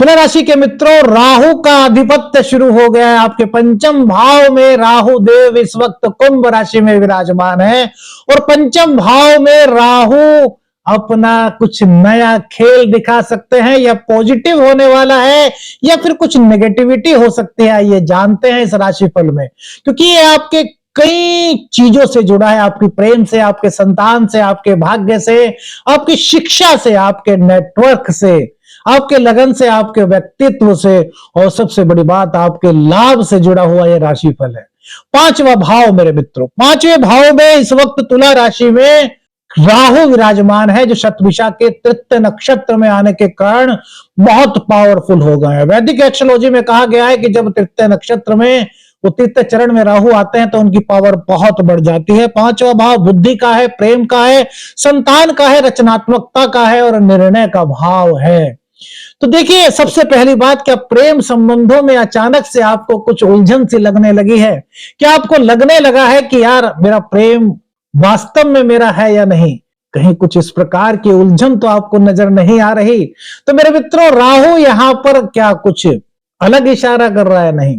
तुला राशि के मित्रों, राहु का आधिपत्य शुरू हो गया है। आपके पंचम भाव में राहु देव इस वक्त कुंभ राशि में विराजमान है और पंचम भाव में राहु अपना कुछ नया खेल दिखा सकते हैं, या पॉजिटिव होने वाला है या फिर कुछ नेगेटिविटी हो सकती है। ये जानते हैं इस राशिफल में, क्योंकि ये आपके कई चीजों से जुड़ा है। आपकी प्रेम से, आपके संतान से, आपके भाग्य से, आपकी शिक्षा से, आपके नेटवर्क से, आपके लगन से, आपके व्यक्तित्व से, और सबसे बड़ी बात आपके लाभ से जुड़ा हुआ यह राशिफल है। पांचवा भाव मेरे मित्रों, पांचवें भाव में इस वक्त तुला राशि में राहु विराजमान है, जो शतभिषा के तृतीय नक्षत्र में आने के कारण बहुत पावरफुल हो गए हैं। वैदिक एस्ट्रोलॉजी में कहा गया है कि जब तृतीय नक्षत्र में, वो तृतीय चरण में राहु आते हैं तो उनकी पावर बहुत बढ़ जाती है। पांचवा भाव बुद्धि का है, प्रेम का है, संतान का है, रचनात्मकता का है और निर्णय का भाव है। तो देखिए, सबसे पहली बात, क्या प्रेम संबंधों में अचानक से आपको कुछ उलझन सी लगने लगी है? क्या आपको लगने लगा है कि यार मेरा प्रेम वास्तव में मेरा है या नहीं? कहीं कुछ इस प्रकार की उलझन तो आपको नजर नहीं आ रही? तो मेरे मित्रों, राहु यहां पर क्या कुछ अलग इशारा कर रहा है? नहीं।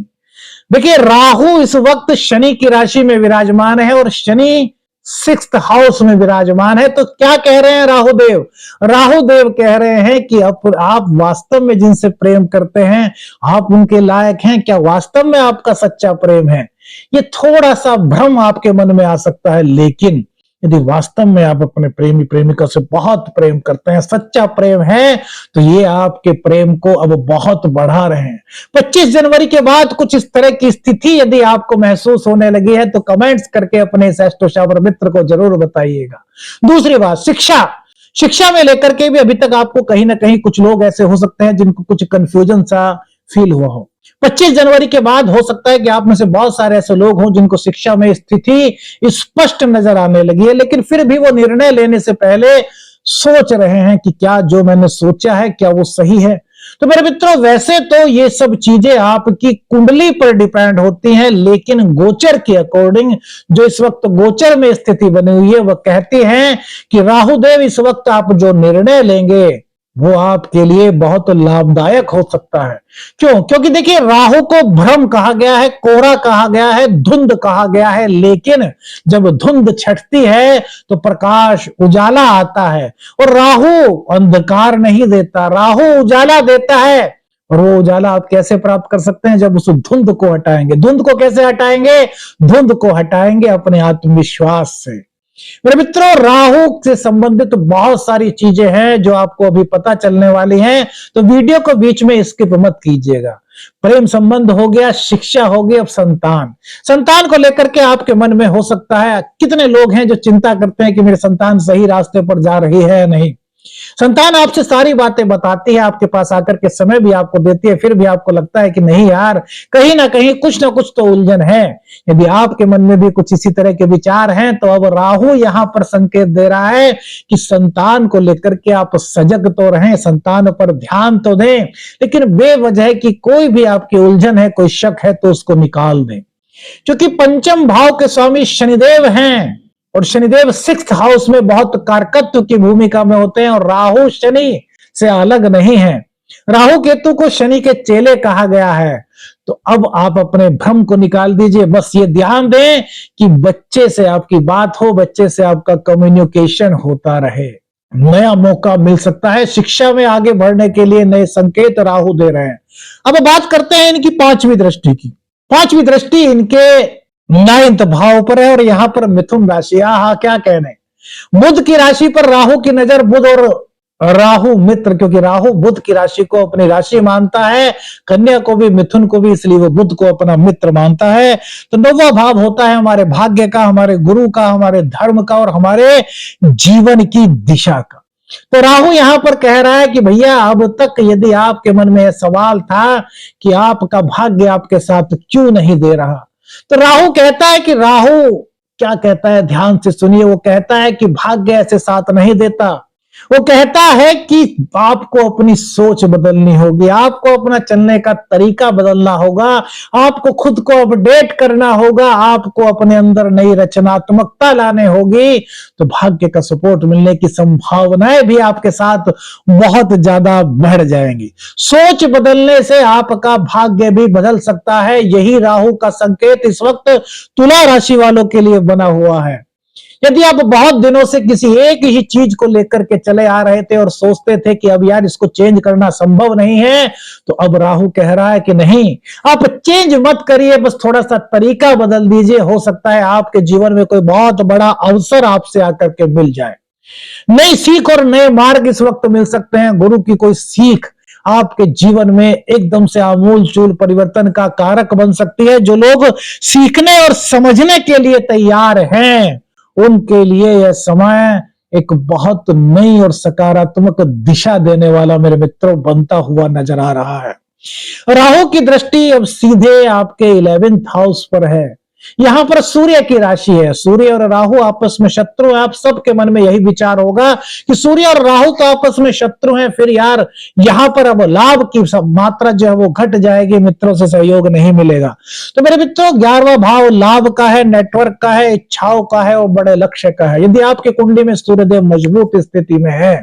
देखिए, राहु इस वक्त शनि की राशि में विराजमान है और शनि 6th हाउस में विराजमान है। तो क्या कह रहे हैं राहुदेव? राहुदेव कह रहे हैं कि आप वास्तव में जिनसे प्रेम करते हैं, आप उनके लायक हैं क्या? वास्तव में आपका सच्चा प्रेम है? ये थोड़ा सा भ्रम आपके मन में आ सकता है, लेकिन यदि वास्तव में आप अपने प्रेमी प्रेमिका से बहुत प्रेम करते हैं, सच्चा प्रेम है, तो ये आपके प्रेम को अब बहुत बढ़ा रहे हैं। 25 जनवरी के बाद कुछ इस तरह की स्थिति यदि आपको महसूस होने लगी है तो कमेंट्स करके अपने इस एस्ट्रोशावर मित्र को जरूर बताइएगा। दूसरी बात, शिक्षा में लेकर के भी अभी तक आपको कहीं ना कहीं कुछ लोग ऐसे हो सकते हैं जिनको कुछ कंफ्यूजन सा फील हुआ हो। 25 जनवरी के बाद हो सकता है कि आप में से बहुत सारे ऐसे लोग हों जिनको शिक्षा में स्थिति स्पष्ट नजर आने लगी है, लेकिन फिर भी वो निर्णय लेने से पहले सोच रहे हैं कि क्या जो मैंने सोचा है क्या वो सही है। तो मेरे मित्रों, वैसे तो ये सब चीजें आपकी कुंडली पर डिपेंड होती हैं, लेकिन गोचर के अकॉर्डिंग जो इस वक्त गोचर में स्थिति बनी हुई है वह कहती है कि राहुदेव इस वक्त आप जो निर्णय लेंगे वो आपके लिए बहुत लाभदायक हो सकता है। क्यों? क्योंकि देखिए, राहु को भ्रम कहा गया है, कोहरा कहा गया है, धुंध कहा गया है, लेकिन जब धुंध छटती है तो प्रकाश, उजाला आता है। और राहु अंधकार नहीं देता, राहु उजाला देता है। और वो उजाला आप कैसे प्राप्त कर सकते हैं? जब उस धुंध को हटाएंगे। धुंध को कैसे हटाएंगे? धुंध को हटाएंगे अपने आत्मविश्वास से। मेरे मित्रों, राहु से संबंधित तो बहुत सारी चीजें हैं जो आपको अभी पता चलने वाली हैं, तो वीडियो को बीच में स्किप मत कीजिएगा। प्रेम संबंध हो गया, शिक्षा हो गई, अब संतान को लेकर के आपके मन में हो सकता है, कितने लोग हैं जो चिंता करते हैं कि मेरे संतान सही रास्ते पर जा रही है या नहीं। संतान आपसे सारी बातें बताती है, आपके पास आकर के समय भी आपको देती है, फिर भी आपको लगता है कि नहीं यार, कहीं ना कहीं कुछ ना कुछ तो उलझन है। यदि आपके मन में भी कुछ इसी तरह के विचार हैं तो अब राहु यहां पर संकेत दे रहा है कि संतान को लेकर के आप सजग तो रहें, संतान पर ध्यान तो दें, लेकिन बेवजह की कोई भी आपकी उलझन है, कोई शक है तो उसको निकाल दें। क्योंकि पंचम भाव के स्वामी शनिदेव हैं और शनिदेव 6th हाउस में बहुत कारकत्व की भूमिका में होते हैं और राहु शनि से अलग नहीं है। राहु केतु को शनि के चेले कहा गया है। तो अब आप अपने भ्रम को निकाल दीजिए। बस ये ध्यान दें कि बच्चे से आपकी बात हो, बच्चे से आपका कम्युनिकेशन होता रहे। नया मौका मिल सकता है, शिक्षा में आगे बढ़ने के लिए नए संकेत राहु दे रहे हैं। अब बात करते हैं इनकी 5वीं दृष्टि की। 5वीं दृष्टि इनके 9th भाव पर है और यहां पर मिथुन राशि। हाँ, क्या कहने, बुध की राशि पर राहु की नजर। बुध और राहु मित्र, क्योंकि राहु बुध की राशि को अपनी राशि मानता है, कन्या को भी, मिथुन को भी, इसलिए वो बुध को अपना मित्र मानता है। तो 9वां भाव होता है हमारे भाग्य का, हमारे गुरु का, हमारे धर्म का और हमारे जीवन की दिशा का। तो राहु यहां पर कह रहा है कि भैया, अब तक यदि आपके मन में सवाल था कि आपका भाग्य आपके साथ क्यों नहीं दे रहा, तो राहु कहता है कि राहु क्या कहता है, ध्यान से सुनिए। वो कहता है कि भाग्य ऐसे साथ नहीं देता, वो कहता है कि आपको अपनी सोच बदलनी होगी, आपको अपना चलने का तरीका बदलना होगा, आपको खुद को अपडेट करना होगा, आपको अपने अंदर नई रचनात्मकता लाने होगी। तो भाग्य का सपोर्ट मिलने की संभावनाएं भी आपके साथ बहुत ज्यादा बढ़ जाएंगी। सोच बदलने से आपका भाग्य भी बदल सकता है। यही राहु का संकेत इस वक्त तुला राशि वालों के लिए बना हुआ है। यदि आप बहुत दिनों से किसी एक ही चीज को लेकर के चले आ रहे थे और सोचते थे कि अब यार इसको चेंज करना संभव नहीं है, तो अब राहु कह रहा है कि नहीं, आप चेंज मत करिए, बस थोड़ा सा तरीका बदल दीजिए। हो सकता है आपके जीवन में कोई बहुत बड़ा अवसर आपसे आकर के मिल जाए। नई सीख और नए मार्ग इस वक्त मिल सकते हैं। गुरु की कोई सीख आपके जीवन में एकदम से आमूल चूल परिवर्तन का कारक बन सकती है। जो लोग सीखने और समझने के लिए तैयार हैं, उनके लिए यह समय एक बहुत नई और सकारात्मक दिशा देने वाला मेरे मित्रों बनता हुआ नजर आ रहा है। राहु की दृष्टि अब सीधे आपके 11th हाउस पर है। यहां पर सूर्य की राशि है। सूर्य और राहु आपस में शत्रु है। आप सबके मन में यही विचार होगा कि सूर्य और राहु तो आपस में शत्रु हैं, फिर यार यहां पर अब लाभ की मात्रा जो है वो घट जाएगी, मित्रों से सहयोग नहीं मिलेगा। तो मेरे मित्रों, 11वां भाव लाभ का है, नेटवर्क का है, इच्छाओं का है और बड़े लक्ष्य का है। यदि आपकी कुंडली में सूर्यदेव मजबूत स्थिति में है,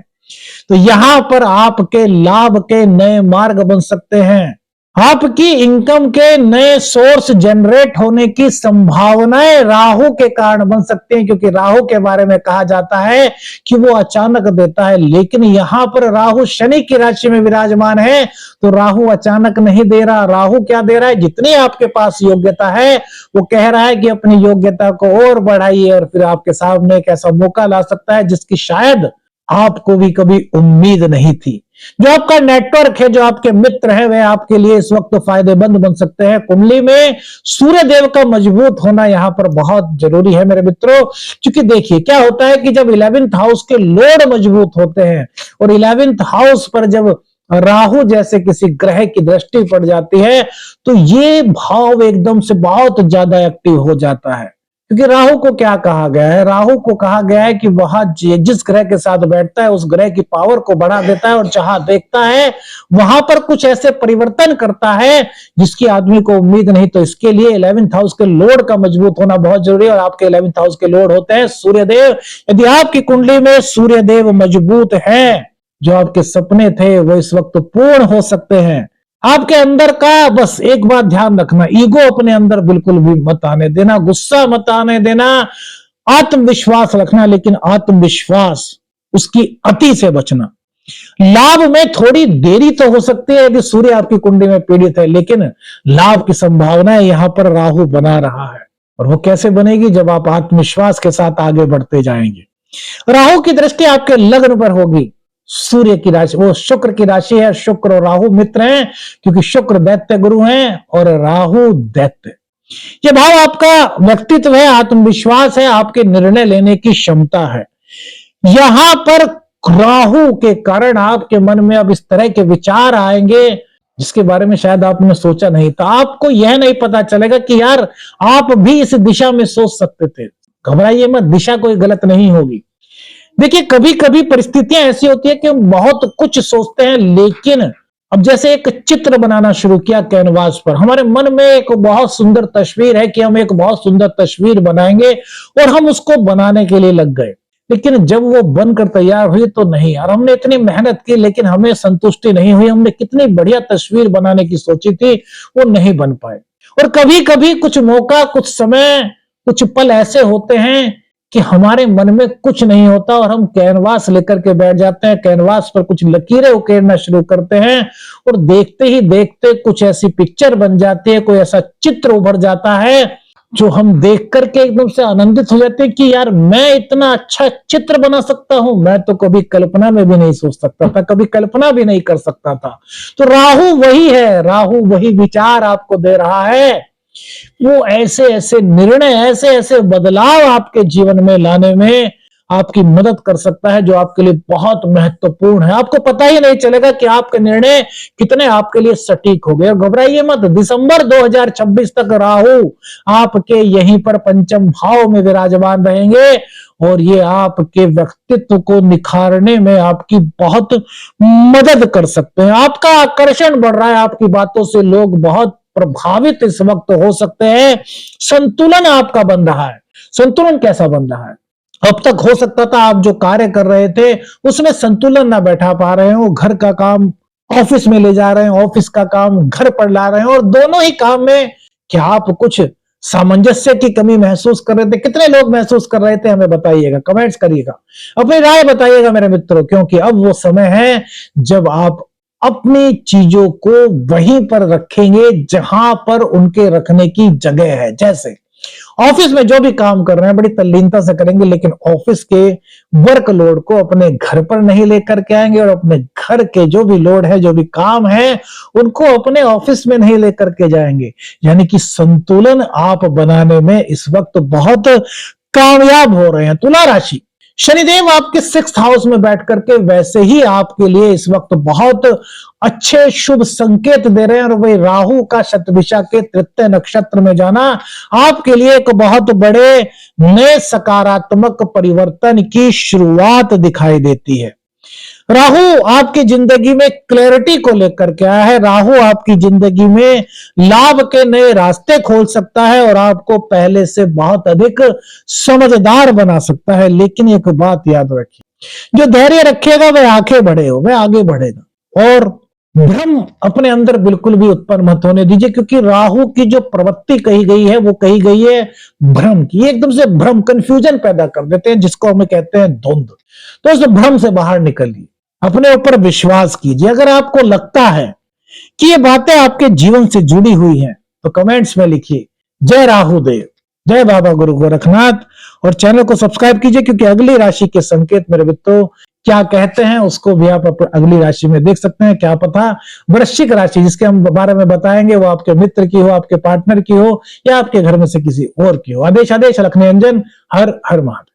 तो यहां पर आपके लाभ के नए मार्ग बन सकते हैं। आपकी इनकम के नए सोर्स जनरेट होने की संभावनाएं राहु के कारण बन सकती हैं, क्योंकि राहु के बारे में कहा जाता है कि वो अचानक देता है। लेकिन यहां पर राहु शनि की राशि में विराजमान है, तो राहु अचानक नहीं दे रहा। राहु क्या दे रहा है? जितनी आपके पास योग्यता है, वो कह रहा है कि अपनी योग्यता को और बढ़ाइए, और फिर आपके सामने एक ऐसा मौका ला सकता है जिसकी शायद आपको भी कभी उम्मीद नहीं थी। जो आपका नेटवर्क है, जो आपके मित्र हैं, वे आपके लिए इस वक्त फायदेमंद बन सकते हैं। कुंडली में सूर्य देव का मजबूत होना यहां पर बहुत जरूरी है मेरे मित्रों, क्योंकि देखिए क्या होता है कि जब 11th हाउस के लॉर्ड मजबूत होते हैं और 11th हाउस पर जब राहु जैसे किसी ग्रह की दृष्टि पड़ जाती है, तो ये भाव एकदम से बहुत ज्यादा एक्टिव हो जाता है। क्योंकि राहु को क्या कहा गया है? राहु को कहा गया है कि वह जिस ग्रह के साथ बैठता है, उस ग्रह की पावर को बढ़ा देता है, और जहां देखता है वहां पर कुछ ऐसे परिवर्तन करता है जिसकी आदमी को उम्मीद नहीं। तो इसके लिए 11th हाउस के लॉर्ड का मजबूत होना बहुत जरूरी है, और आपके 11th हाउस के लॉर्ड होते हैं सूर्यदेव। यदि आपकी कुंडली में सूर्यदेव मजबूत है, जो आपके सपने थे वो इस वक्त पूर्ण हो सकते हैं। आपके अंदर का बस एक बात ध्यान रखना, ईगो अपने अंदर बिल्कुल भी मत आने देना, गुस्सा मत आने देना, आत्मविश्वास रखना, लेकिन आत्मविश्वास उसकी अति से बचना। लाभ में थोड़ी देरी तो हो सकती है यदि सूर्य आपकी कुंडली में पीड़ित है, लेकिन लाभ की संभावना यहां पर राहु बना रहा है। और वो कैसे बनेगी? जब आप आत्मविश्वास के साथ आगे बढ़ते जाएंगे। राहु की दृष्टि आपके लग्न पर होगी। सूर्य की राशि, वो शुक्र की राशि है। शुक्र और राहु मित्र हैं, क्योंकि शुक्र दैत्य गुरु हैं और राहु दैत्य। ये भाव आपका व्यक्तित्व है, आत्मविश्वास है, आपके निर्णय लेने की क्षमता है। यहां पर राहु के कारण आपके मन में अब इस तरह के विचार आएंगे जिसके बारे में शायद आपने सोचा नहीं था। आपको यह नहीं पता चलेगा कि यार आप भी इस दिशा में सोच सकते थे। घबराइए मत, दिशा कोई गलत नहीं होगी। देखिए, कभी कभी परिस्थितियां ऐसी होती है कि हम बहुत कुछ सोचते हैं, लेकिन अब जैसे एक चित्र बनाना शुरू किया कैनवास पर, हमारे मन में एक बहुत सुंदर तस्वीर है कि हम एक बहुत सुंदर तस्वीर बनाएंगे, और हम उसको बनाने के लिए लग गए। लेकिन जब वो बनकर तैयार हुई तो नहीं, और हमने इतनी मेहनत की लेकिन हमें संतुष्टि नहीं हुई। हमने कितनी बढ़िया तस्वीर बनाने की सोची थी, वो नहीं बन पाए। और कभी कभी कुछ मौका, कुछ समय, कुछ पल ऐसे होते हैं कि हमारे मन में कुछ नहीं होता और हम कैनवास लेकर के बैठ जाते हैं, कैनवास पर कुछ लकीरें उकेरना शुरू करते हैं, और देखते ही देखते कुछ ऐसी पिक्चर बन जाती है, कोई ऐसा चित्र उभर जाता है जो हम देख करके एकदम से आनंदित हो जाते हैं कि यार मैं इतना अच्छा चित्र बना सकता हूं। मैं तो कभी कल्पना में भी नहीं सोच सकता था, कभी कल्पना भी नहीं कर सकता था। तो राहु वही है, राहु वही विचार आपको दे रहा है। वो ऐसे ऐसे निर्णय, ऐसे ऐसे बदलाव आपके जीवन में लाने में आपकी मदद कर सकता है जो आपके लिए बहुत महत्वपूर्ण है। आपको पता ही नहीं चलेगा कि आपके निर्णय कितने आपके लिए सटीक हो गए। और घबराइए मत, दिसंबर 2026 तक राहु आपके यहीं पर पंचम भाव में विराजमान रहेंगे, और ये आपके व्यक्तित्व को निखारने में आपकी बहुत मदद कर सकते हैं। आपका आकर्षण बढ़ रहा है, आपकी बातों से लोग बहुत प्रभावित इस वक्त हो सकते हैं। संतुलन आपका बन रहा है। संतुलन कैसा बन रहा है? अब तक हो सकता था आप जो कार्य कर रहे थे उसमें संतुलन ना बैठा पा रहे हो, घर का काम ऑफिस में ले जा रहे हैं, ऑफिस का काम घर पर ला रहे हैं, और दोनों ही काम में क्या आप कुछ सामंजस्य की कमी महसूस कर रहे थे? कितने लोग महसूस कर रहे थे हमें बताइएगा, कमेंट्स करिएगा, अपनी राय बताइएगा मेरे मित्रों, क्योंकि अब वो समय है जब आप अपनी चीजों को वहीं पर रखेंगे जहां पर उनके रखने की जगह है। जैसे ऑफिस में जो भी काम कर रहे हैं बड़ी तल्लीनता से करेंगे, लेकिन ऑफिस के वर्कलोड को अपने घर पर नहीं लेकर के आएंगे, और अपने घर के जो भी लोड है, जो भी काम है, उनको अपने ऑफिस में नहीं लेकर के जाएंगे। यानी कि संतुलन आप बनाने में इस वक्त बहुत कामयाब हो रहे हैं। तुला राशि, शनिदेव आपके 6th हाउस में बैठ करके वैसे ही आपके लिए इस वक्त बहुत अच्छे शुभ संकेत दे रहे हैं, और वही राहु का शतभिषा के तृतीय नक्षत्र में जाना आपके लिए एक बहुत बड़े नए सकारात्मक परिवर्तन की शुरुआत दिखाई देती है। राहु आपकी जिंदगी में क्लैरिटी को लेकर के आया है। राहु आपकी जिंदगी में लाभ के नए रास्ते खोल सकता है और आपको पहले से बहुत अधिक समझदार बना सकता है। लेकिन एक बात याद रखिए, जो धैर्य रखेगा वह आंखें बढ़े हो, वह आगे बढ़ेगा। और भ्रम अपने अंदर बिल्कुल भी उत्पन्न मत होने दीजिए, क्योंकि राहु की जो प्रवृत्ति कही गई है वो कही गई है भ्रम की। एकदम से भ्रम, कंफ्यूजन पैदा कर देते हैं, जिसको हमें कहते हैं धुंध। तो उस भ्रम से बाहर निकलिए, अपने ऊपर विश्वास कीजिए। अगर आपको लगता है कि ये बातें आपके जीवन से जुड़ी हुई हैं तो कमेंट्स में लिखिए जय राहुदेव, जय बाबा गुरु गोरखनाथ, और चैनल को सब्सक्राइब कीजिए, क्योंकि अगली राशि के संकेत मेरे मित्रों क्या कहते हैं उसको भी आप अगली राशि में देख सकते हैं। क्या पता वृश्चिक राशि, जिसके हम बारे में बताएंगे, वो आपके मित्र की हो, आपके पार्टनर की हो, या आपके घर में से किसी और की हो। आदेश आदेश लखने अंजन, हर हर महादेव।